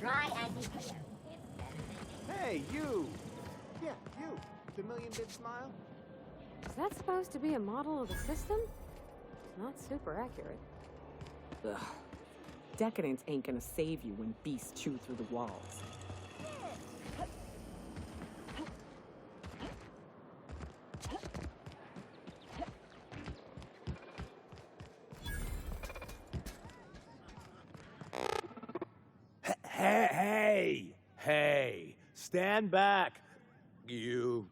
Try and be clear. Hey, you! Yeah, you. The million-bit smile? Is that supposed to be a model of the system? Not super accurate. Ugh. Decadence ain't gonna save you when beasts chew through the walls. Hey, stand back, you.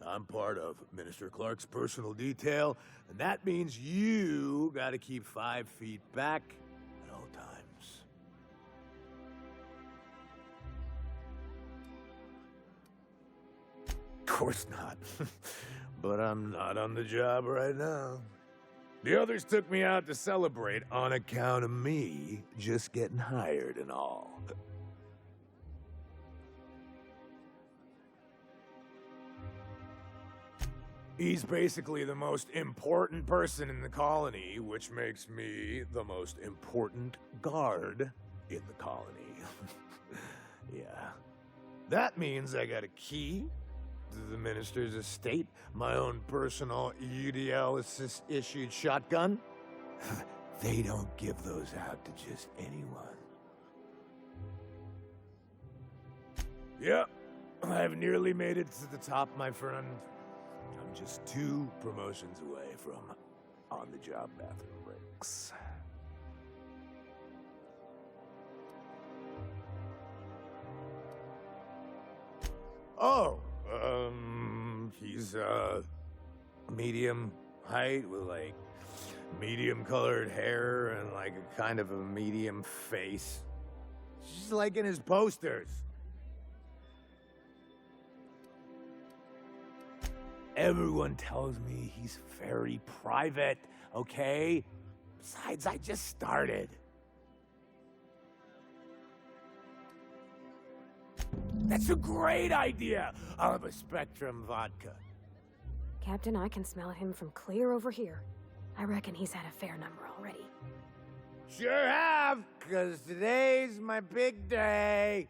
I'm part of Minister Clarke's personal detail, and that means you gotta keep 5 feet back at all times. Of course not. But I'm not on the job right now. The others took me out to celebrate on account of me just getting hired and all. He's basically the most important person in the colony, which makes me the most important guard in the colony. Yeah. That means I got a key to the minister's estate, my own personal UDL-issued shotgun. They don't give those out to just anyone. Yep, I've nearly made it to the top, my friend. I'm just 2 promotions away from on-the-job bathroom breaks. Oh, he's, medium height with, like, medium-colored hair and, like, a kind of a medium face. Just like in his posters. Everyone tells me he's very private, okay? Besides, I just started. That's a great idea! I'll have a Spectrum vodka. Captain, I can smell him from clear over here. I reckon he's had a fair number already. Sure have, 'cause today's my big day.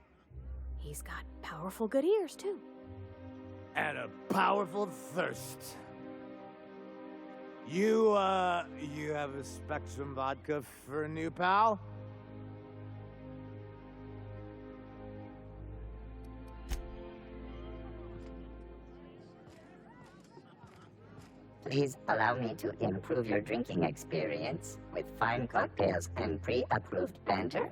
He's got powerful good ears, too. And a powerful thirst. You have a Spectrum vodka for a new pal? Please allow me to improve your drinking experience with fine cocktails and pre-approved banter.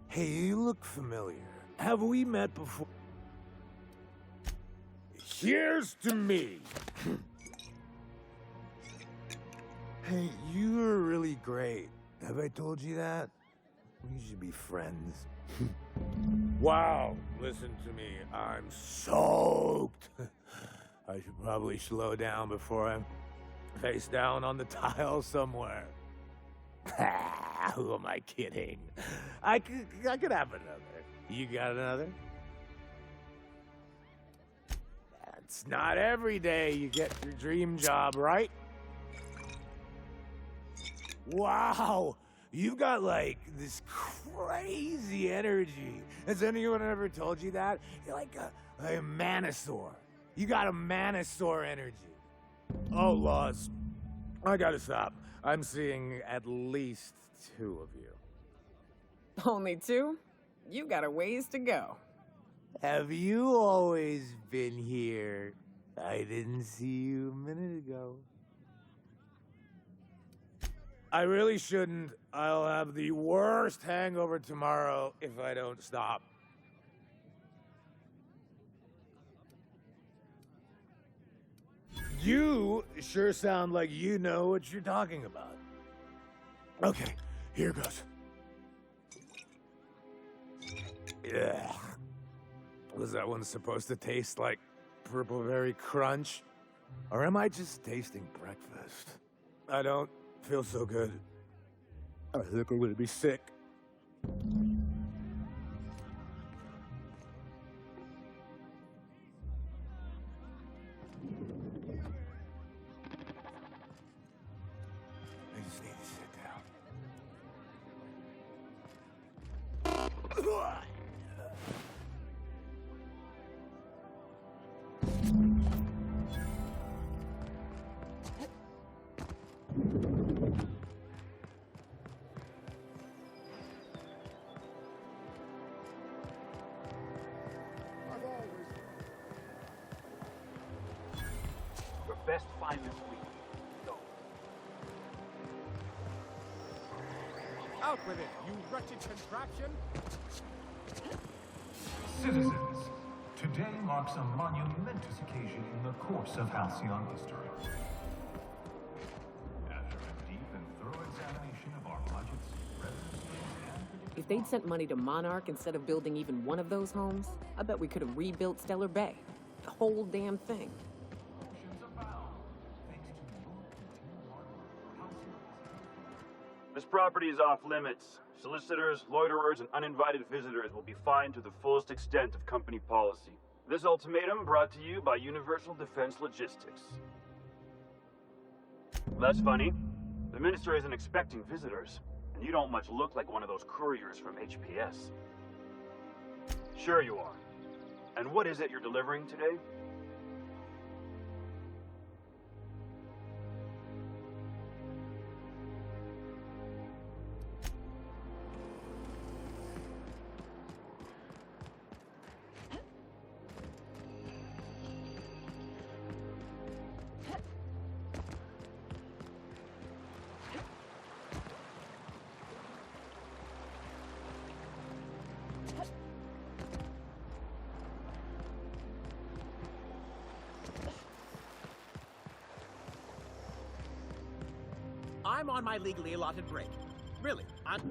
Hey, you look familiar. Have we met before? Here's to me. Hey, you are really great. Have I told you that? We should be friends. Wow, listen to me. I'm soaked. I should probably slow down before I'm face down on the tile somewhere. Who am I kidding? I could have another. You got another? It's not every day you get your dream job, right? Wow, you've got like this crazy energy. Has anyone ever told you that? You're like a manosaur. You got a manosaur energy. Oh, Laws, I gotta stop. I'm seeing at least 2 of you. Only 2? You got a ways to go. Have you always been here? I didn't see you a minute ago. I really shouldn't. I'll have the worst hangover tomorrow if I don't stop. You sure sound like you know what you're talking about. Okay, here goes. Yeah. Was that one supposed to taste like Purple Berry Crunch? Or am I just tasting breakfast? I don't feel so good. I think I'm gonna be sick. I just need to sit down. Your best find this week. Go. Out with it, you wretched contraption! Citizens, today marks a monumentous occasion in the course of Halcyon history. After a deep and thorough examination of our budgets, revenue streams, and If they'd sent money to Monarch instead of building even one of those homes, I bet we could have rebuilt Stellar Bay. The whole damn thing. predictions abound, thanks to your continued hard work for Halcyon. This property is off limits. Solicitors, loiterers, and uninvited visitors will be fined to the fullest extent of company policy. This ultimatum brought to you by Universal Defense Logistics. That's funny. The minister isn't expecting visitors, and you don't much look like one of those couriers from HPS. Sure you are. And what is it you're delivering today? I'm on my legally allotted break. Really, I'm...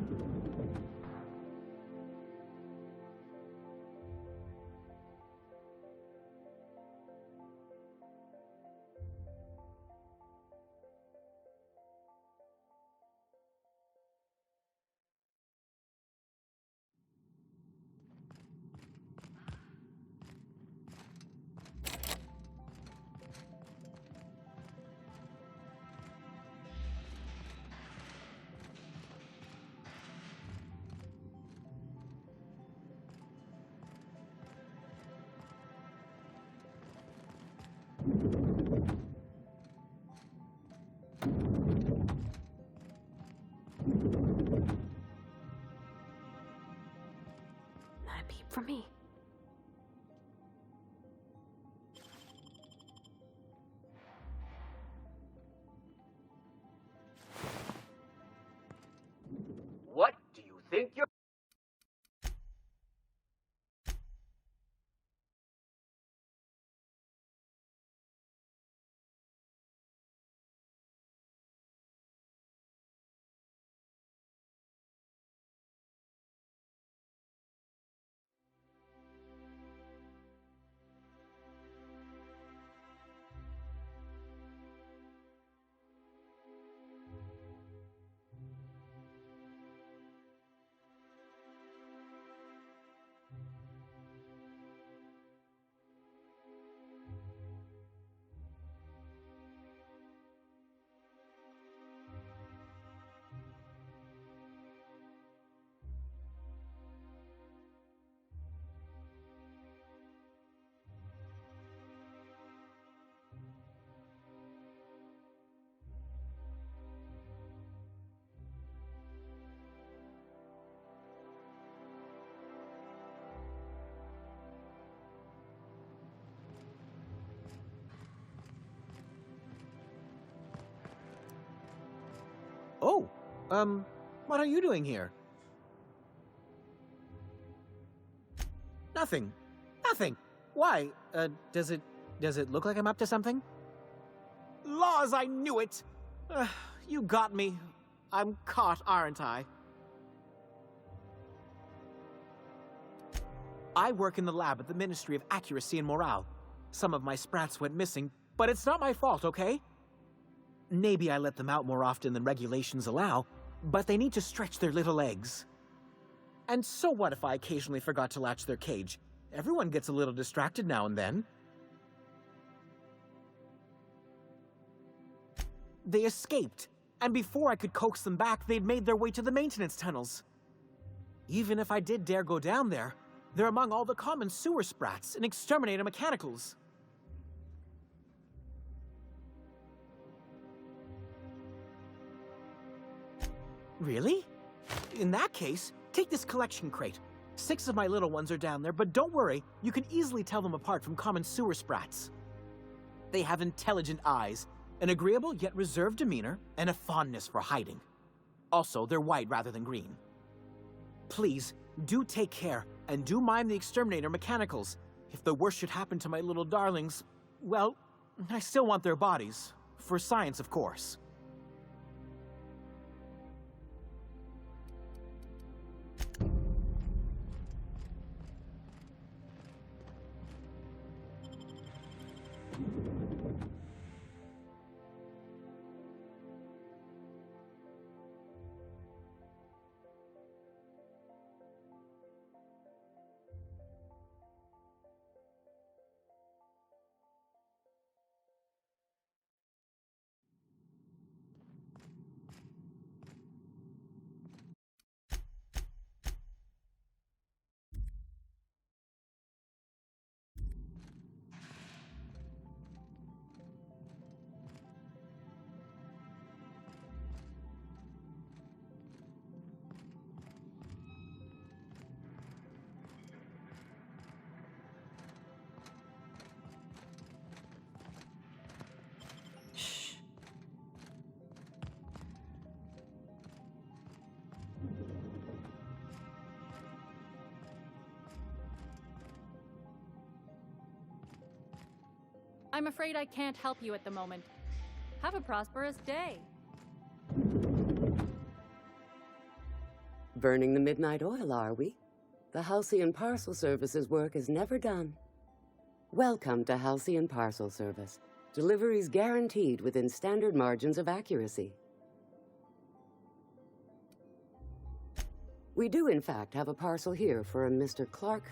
Not a peep from me. What do you think you're... Oh, what are you doing here? Nothing. Nothing. Why? Does it look like I'm up to something? Laws, I knew it! You got me. I'm caught, aren't I? I work in the lab at the Ministry of Accuracy and Morale. Some of my sprats went missing, but it's not my fault, okay? Maybe I let them out more often than regulations allow, but they need to stretch their little legs. And so what if I occasionally forgot to latch their cage? Everyone gets a little distracted now and then. They escaped, and before I could coax them back, they'd made their way to the maintenance tunnels. Even if I did dare go down there, they're among all the common sewer sprats and exterminator mechanicals. Really? In that case, take this collection crate. 6 of my little ones are down there, but don't worry, you can easily tell them apart from common sewer sprats. They have intelligent eyes, an agreeable yet reserved demeanor, and a fondness for hiding. Also, they're white rather than green. Please, do take care, and do mind the exterminator mechanicals. If the worst should happen to my little darlings, well, I still want their bodies. For science, of course. I'm afraid I can't help you at the moment. Have a prosperous day. Burning the midnight oil, are we? The Halcyon Parcel Service's work is never done. Welcome to Halcyon Parcel Service. Deliveries guaranteed within standard margins of accuracy. We do, in fact, have a parcel here for a Mr. Clarke,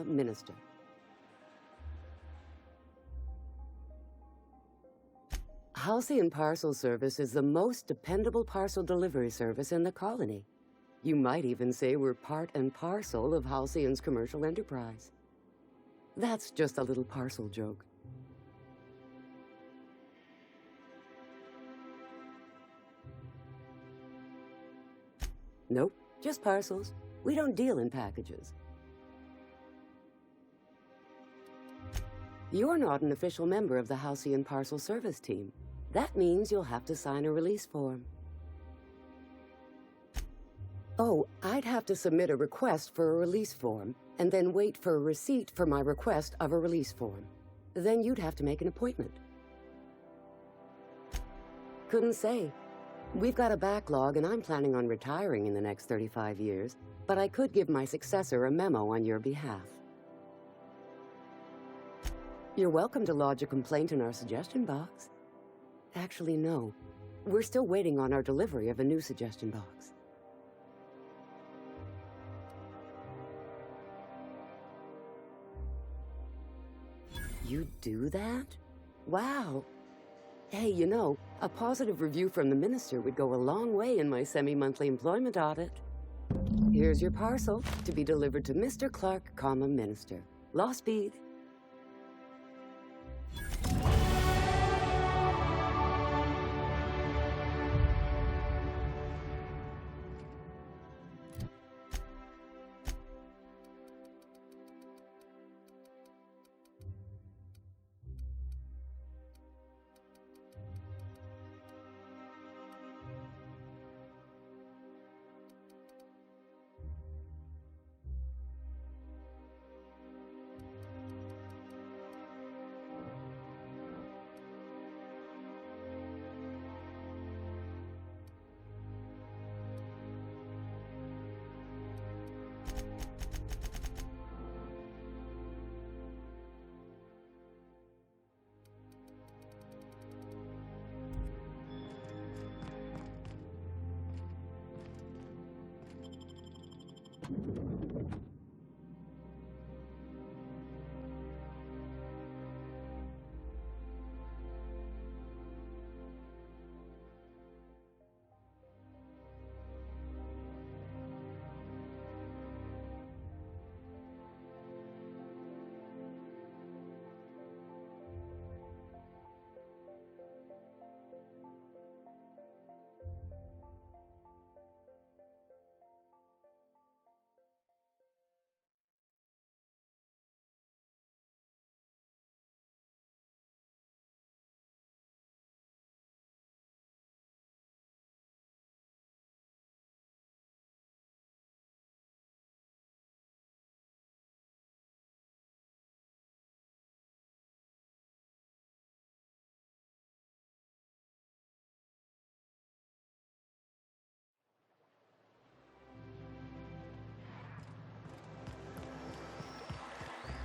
Minister. Halcyon Parcel Service is the most dependable parcel delivery service in the colony. You might even say we're part and parcel of Halcyon's commercial enterprise. That's just a little parcel joke. Nope, just parcels. We don't deal in packages. You're not an official member of the Halcyon Parcel Service team. That means you'll have to sign a release form. Oh, I'd have to submit a request for a release form, and then wait for a receipt for my request of a release form. Then you'd have to make an appointment. Couldn't say. We've got a backlog, and I'm planning on retiring in the next 35 years, but I could give my successor a memo on your behalf. You're welcome to lodge a complaint in our suggestion box. Actually, no. We're still waiting on our delivery of a new suggestion box. You do that? Wow. Hey, you know, a positive review from the minister would go a long way in my semi-monthly employment audit. Here's your parcel to be delivered to Mr. Clarke, Minister. Law speed.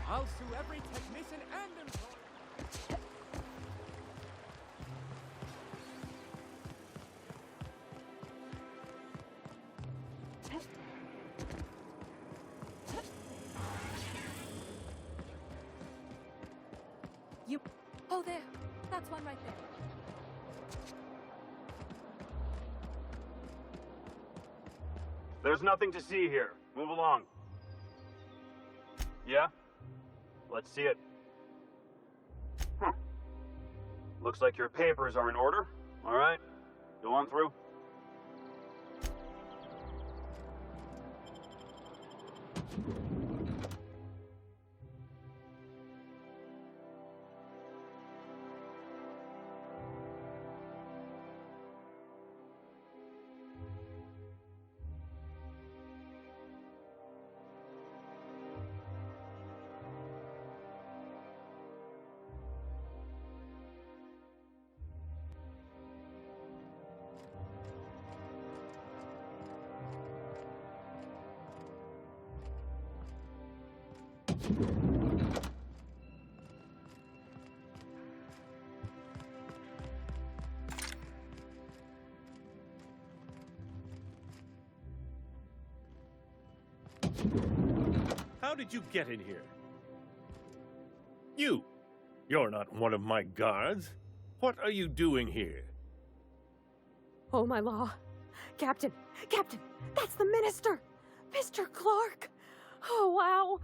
I'll sue every technician and employee. You. Oh, there. That's one right there. There's nothing to see here. Move along. Yeah? Let's see it. Looks like your papers are in order. All right. Go on through. How did you get in here? You're not one of my guards. What are you doing here? Oh, my law. Captain! Captain! That's the minister! Mr. Clarke! Oh, wow!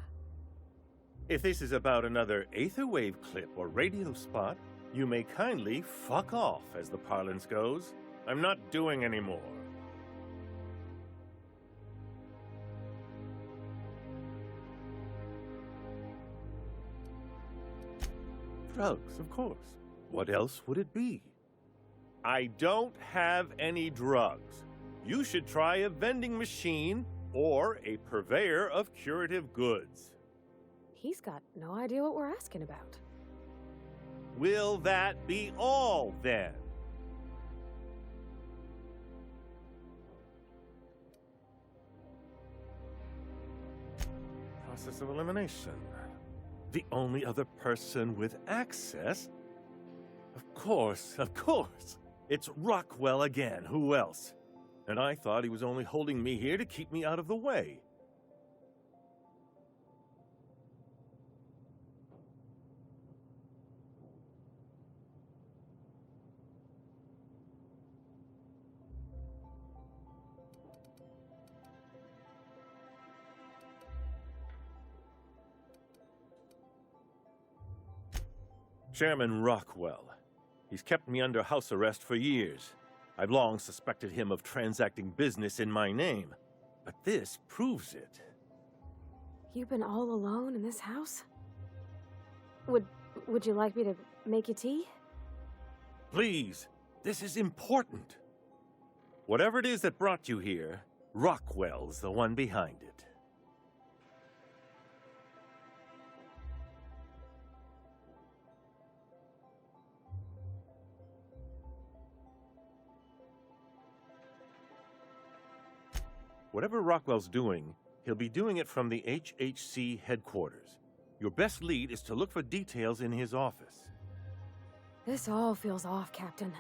If this is about another Aetherwave clip or radio spot, you may kindly fuck off, as the parlance goes. I'm not doing any more. Drugs, of course. What else would it be? I don't have any drugs. You should try a vending machine or a purveyor of curative goods. He's got no idea what we're asking about. Will that be all, then? Process of elimination. The only other person with access? Of course. It's Rockwell again. Who else? And I thought he was only holding me here to keep me out of the way. Chairman Rockwell. He's kept me under house arrest for years. I've long suspected him of transacting business in my name, but this proves it. You've been all alone in this house? Would you like me to make you tea? Please, this is important. Whatever it is that brought you here, Rockwell's the one behind it. Whatever Rockwell's doing, he'll be doing it from the HHC headquarters. Your best lead is to look for details in his office. This all feels off, Captain.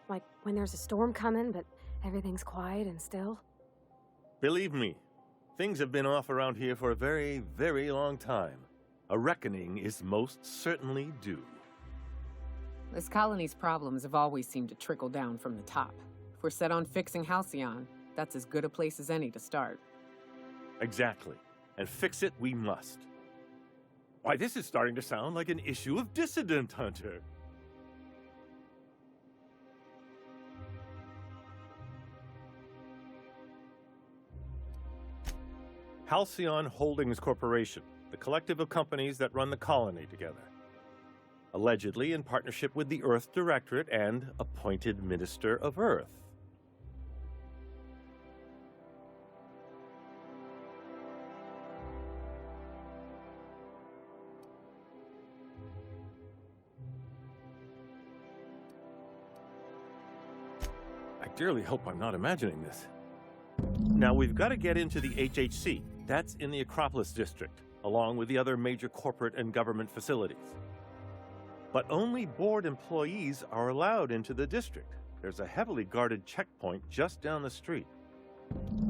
Like when there's a storm coming, but everything's quiet and still. Believe me, things have been off around here for a very, very long time. A reckoning is most certainly due. This colony's problems have always seemed to trickle down from the top. If we're set on fixing Halcyon, that's as good a place as any to start. Exactly. And fix it we must. Why, this is starting to sound like an issue of Dissident Hunter. Halcyon Holdings Corporation, the collective of companies that run the colony together. Allegedly in partnership with the Earth Directorate and appointed Minister of Earth. I dearly hope I'm not imagining this. Now, we've got to get into the HHC. That's in the Acropolis District, along with the other major corporate and government facilities. But only board employees are allowed into the district. There's a heavily guarded checkpoint just down the street.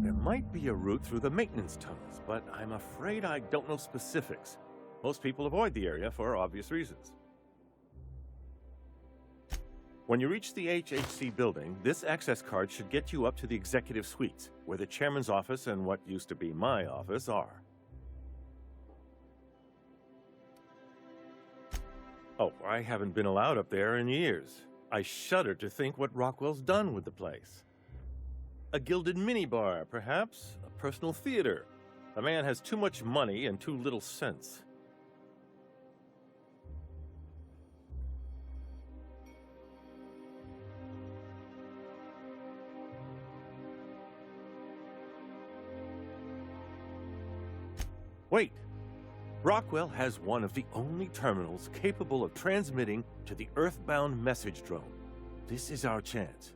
There might be a route through the maintenance tunnels, but I'm afraid I don't know specifics. Most people avoid the area for obvious reasons. When you reach the HHC building, this access card should get you up to the executive suites, where the chairman's office and what used to be my office are. Oh, I haven't been allowed up there in years. I shudder to think what Rockwell's done with the place. A gilded minibar, perhaps? A personal theater. The man has too much money and too little sense. Wait! Rockwell has one of the only terminals capable of transmitting to the Earthbound message drone. This is our chance.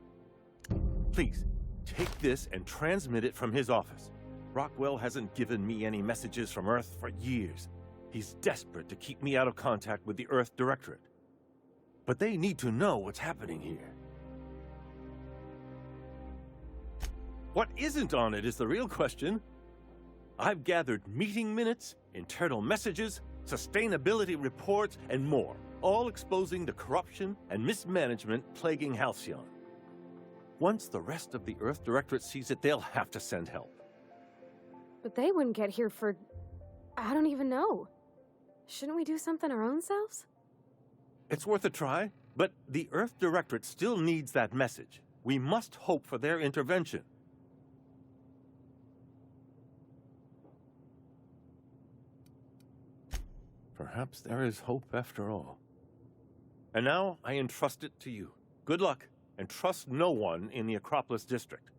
Please, take this and transmit it from his office. Rockwell hasn't given me any messages from Earth for years. He's desperate to keep me out of contact with the Earth Directorate. But they need to know what's happening here. What isn't on it is the real question. I've gathered meeting minutes, internal messages, sustainability reports, and more, all exposing the corruption and mismanagement plaguing Halcyon. Once the rest of the Earth Directorate sees it, they'll have to send help. But they wouldn't get here for... I don't even know. Shouldn't we do something our own selves? It's worth a try, but the Earth Directorate still needs that message. We must hope for their intervention. Perhaps there is hope after all. And now I entrust it to you. Good luck, and trust no one in the Acropolis District.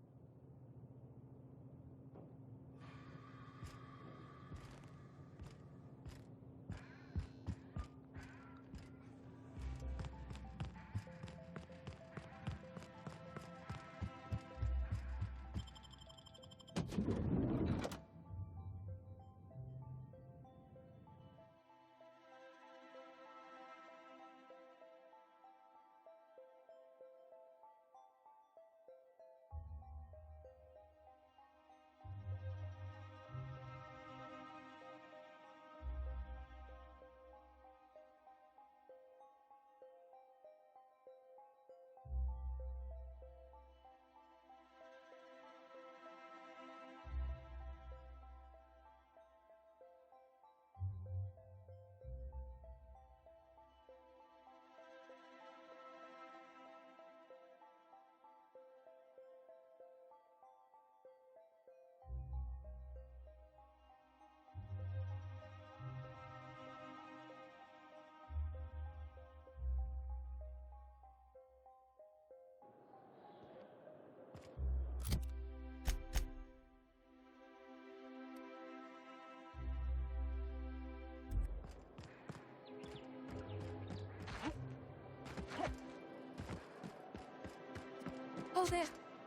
Oh, there.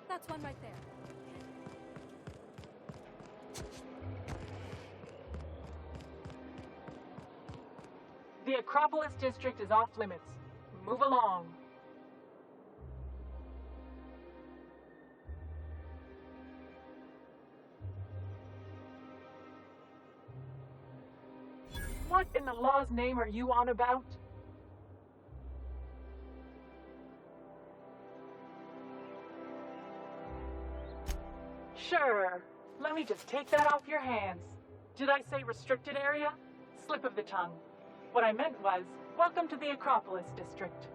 That's one right there. The Acropolis District is off limits. Move along. What in the law's name are you on about? Sure. Let me just take that off your hands. Did I say restricted area? Slip of the tongue. What I meant was, welcome to the Acropolis District.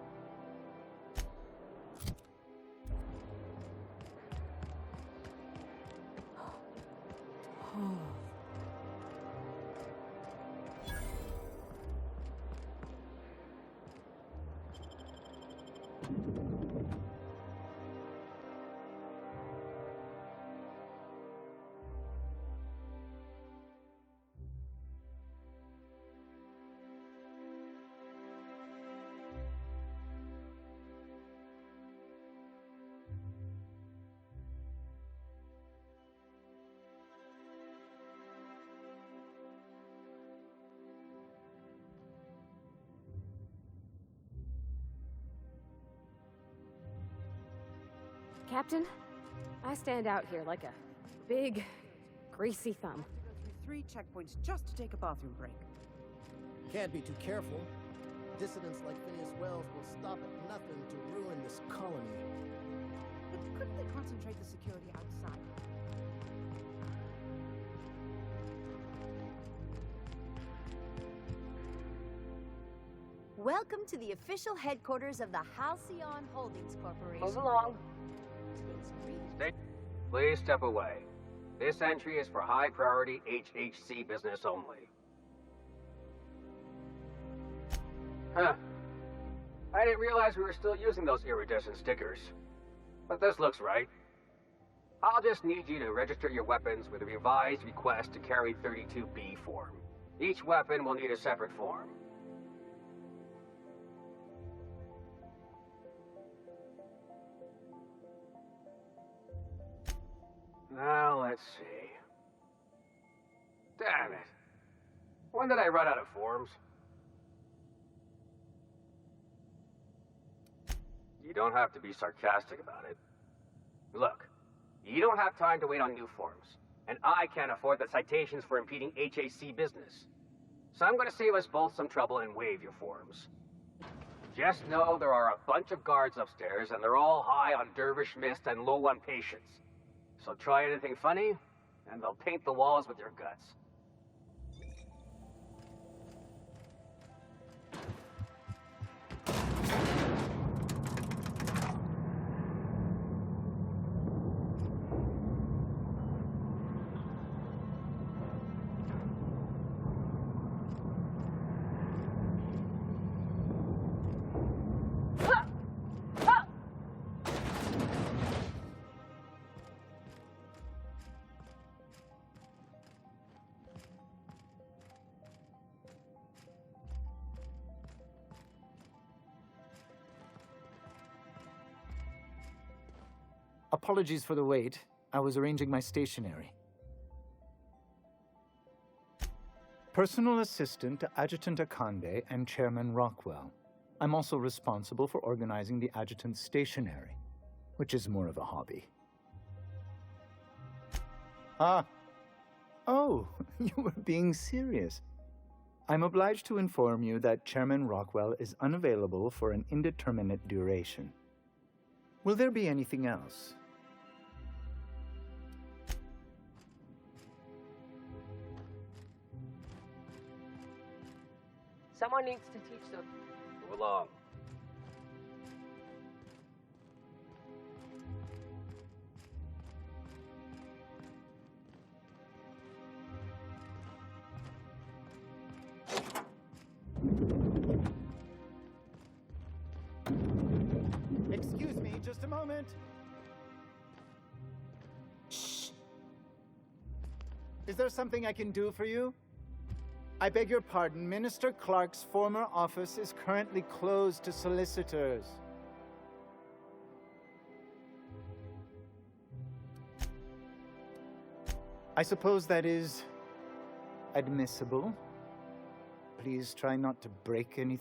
Captain, I stand out here like a big, greasy thumb. Through 3 checkpoints just to take a bathroom break. Can't be too careful. Dissidents like Phineas Wells will stop at nothing to ruin this colony. But couldn't they concentrate the security outside? Welcome to the official headquarters of the Halcyon Holdings Corporation. Move along. Please step away. This entry is for high-priority HHC business only. Huh. I didn't realize we were still using those iridescent stickers. But this looks right. I'll just need you to register your weapons with a revised request to carry 32B form. Each weapon will need a separate form. Now, let's see. Damn it. When did I run out of forms? You don't have to be sarcastic about it. Look, you don't have time to wait on new forms, and I can't afford the citations for impeding HAC business. So I'm going to save us both some trouble and waive your forms. Just know there are a bunch of guards upstairs, and they're all high on dervish mist and low on patience. So try anything funny, and they'll paint the walls with your guts. Apologies for the wait. I was arranging my stationery. Personal assistant to Adjutant Akande and Chairman Rockwell. I'm also responsible for organizing the adjutant's stationery, which is more of a hobby. Ah. Oh, you were being serious. I'm obliged to inform you that Chairman Rockwell is unavailable for an indeterminate duration. Will there be anything else? Someone needs to teach them. Move along. Excuse me, just a moment. Shh. Is there something I can do for you? I beg your pardon, Minister Clarke's former office is currently closed to solicitors. I suppose that is admissible. Please try not to break anything.